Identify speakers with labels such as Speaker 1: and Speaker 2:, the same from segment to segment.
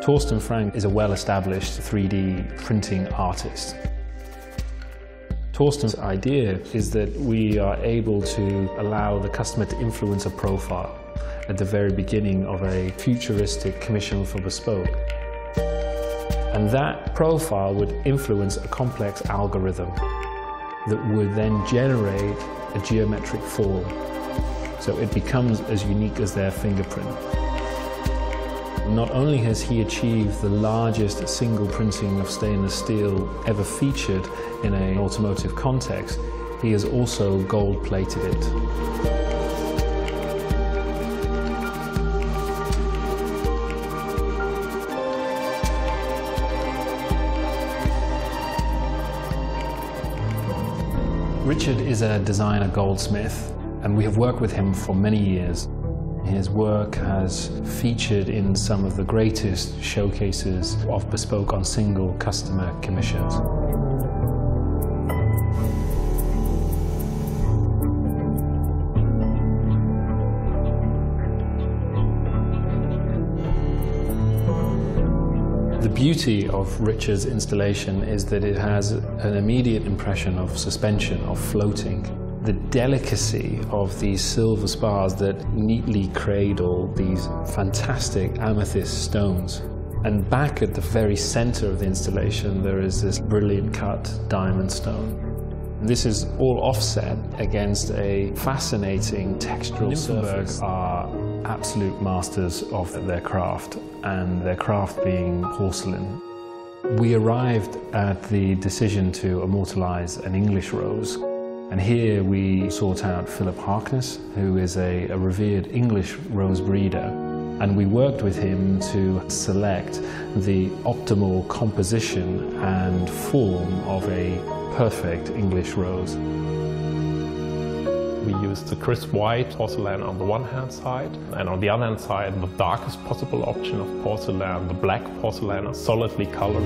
Speaker 1: Thorsten Franck is a well-established 3D printing artist. Thorsten's idea is that we are able to allow the customer to influence a profile at the very beginning of a futuristic commission for bespoke. And that profile would influence a complex algorithm that would then generate a geometric form. So it becomes as unique as their fingerprint. Not only has he achieved the largest single printing of stainless steel ever featured in an automotive context, he has also gold-plated it. Richard is a designer goldsmith, and we have worked with him for many years. His work has featured in some of the greatest showcases of bespoke on single customer commissions. The beauty of Richard's installation is that it has an immediate impression of suspension, of floating. The delicacy of these silver spars that neatly cradle these fantastic amethyst stones. And back at the very center of the installation there is this brilliant cut diamond stone. And this is all offset against a fascinating textural surface. Nymphenberg are absolute masters of their craft, and their craft being porcelain. We arrived at the decision to immortalize an English rose. And here we sought out Philip Harkness, who is a revered English rose breeder, and we worked with him to select the optimal composition and form of a perfect English rose.
Speaker 2: We used the crisp white porcelain on the one hand side, and on the other hand side the darkest possible option of porcelain, the black porcelain, solidly colored.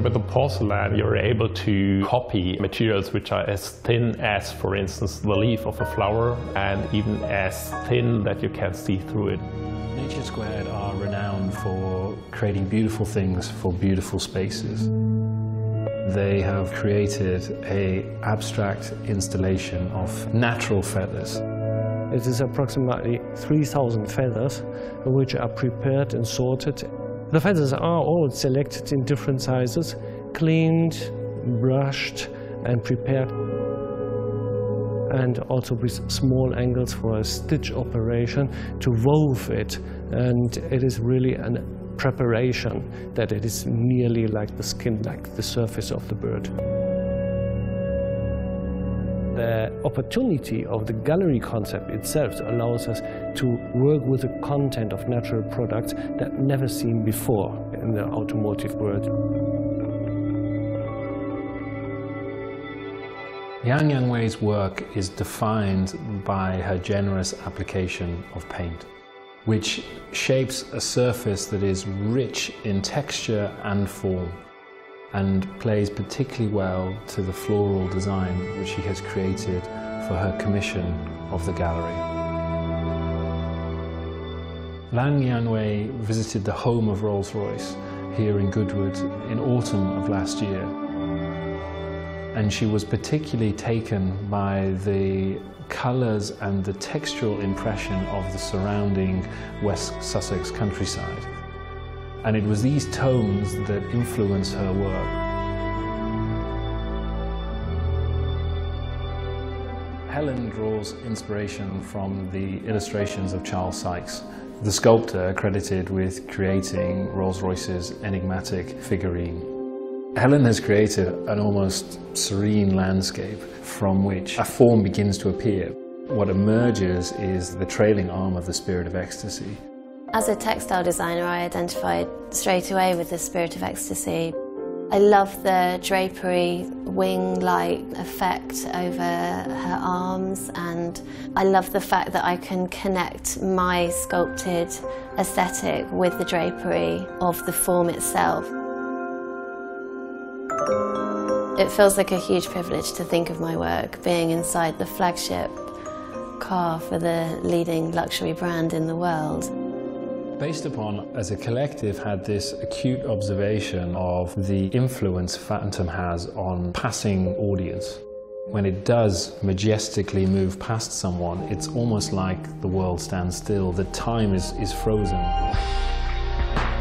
Speaker 2: With the porcelain, you're able to copy materials which are as thin as, for instance, the leaf of a flower, and even as thin that you can see through it.
Speaker 1: Nature Squared are renowned for creating beautiful things for beautiful spaces. They have created an abstract installation of natural feathers.
Speaker 3: It is approximately 3,000 feathers which are prepared and sorted. The feathers are all selected in different sizes, cleaned, brushed and prepared, and also with small angles for a stitch operation to wove it. And it is really a preparation that it is nearly like the skin, like the surface of the bird. The opportunity of the gallery concept itself allows us to work with the content of natural products that never seen before in the automotive world.
Speaker 1: Liang Yuanwei's work is defined by her generous application of paint, which shapes a surface that is rich in texture and form, and plays particularly well to the floral design which she has created for her commission of the gallery. Liang Yuanwei visited the home of Rolls-Royce here in Goodwood in autumn of last year, and she was particularly taken by the colours and the textural impression of the surrounding West Sussex countryside. And it was these tones that influenced her work. Helen draws inspiration from the illustrations of Charles Sykes, the sculptor credited with creating Rolls-Royce's enigmatic figurine. Helen has created an almost serene landscape from which a form begins to appear. What emerges is the trailing arm of the Spirit of Ecstasy.
Speaker 4: As a textile designer, I identified straight away with the Spirit of Ecstasy. I love the drapery, wing-like effect over her arms, and I love the fact that I can connect my sculpted aesthetic with the drapery of the form itself. It feels like a huge privilege to think of my work being inside the flagship car for the leading luxury brand in the world.
Speaker 1: Based upon, as a collective, had this acute observation of the influence Phantom has on passing audience. When it does majestically move past someone, it's almost like the world stands still. The time is frozen.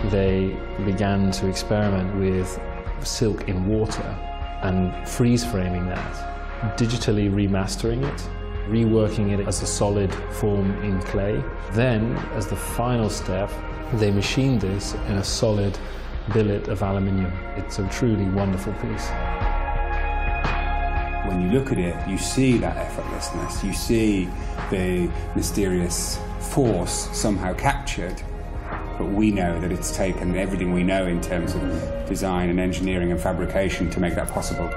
Speaker 1: They began to experiment with silk in water and freeze framing that, digitally remastering it, reworking it as a solid form in clay. Then, as the final step, they machined this in a solid billet of aluminium. It's a truly wonderful piece.
Speaker 5: When you look at it, you see that effortlessness, you see the mysterious force somehow captured, but we know that it's taken everything we know in terms of design and engineering and fabrication to make that possible.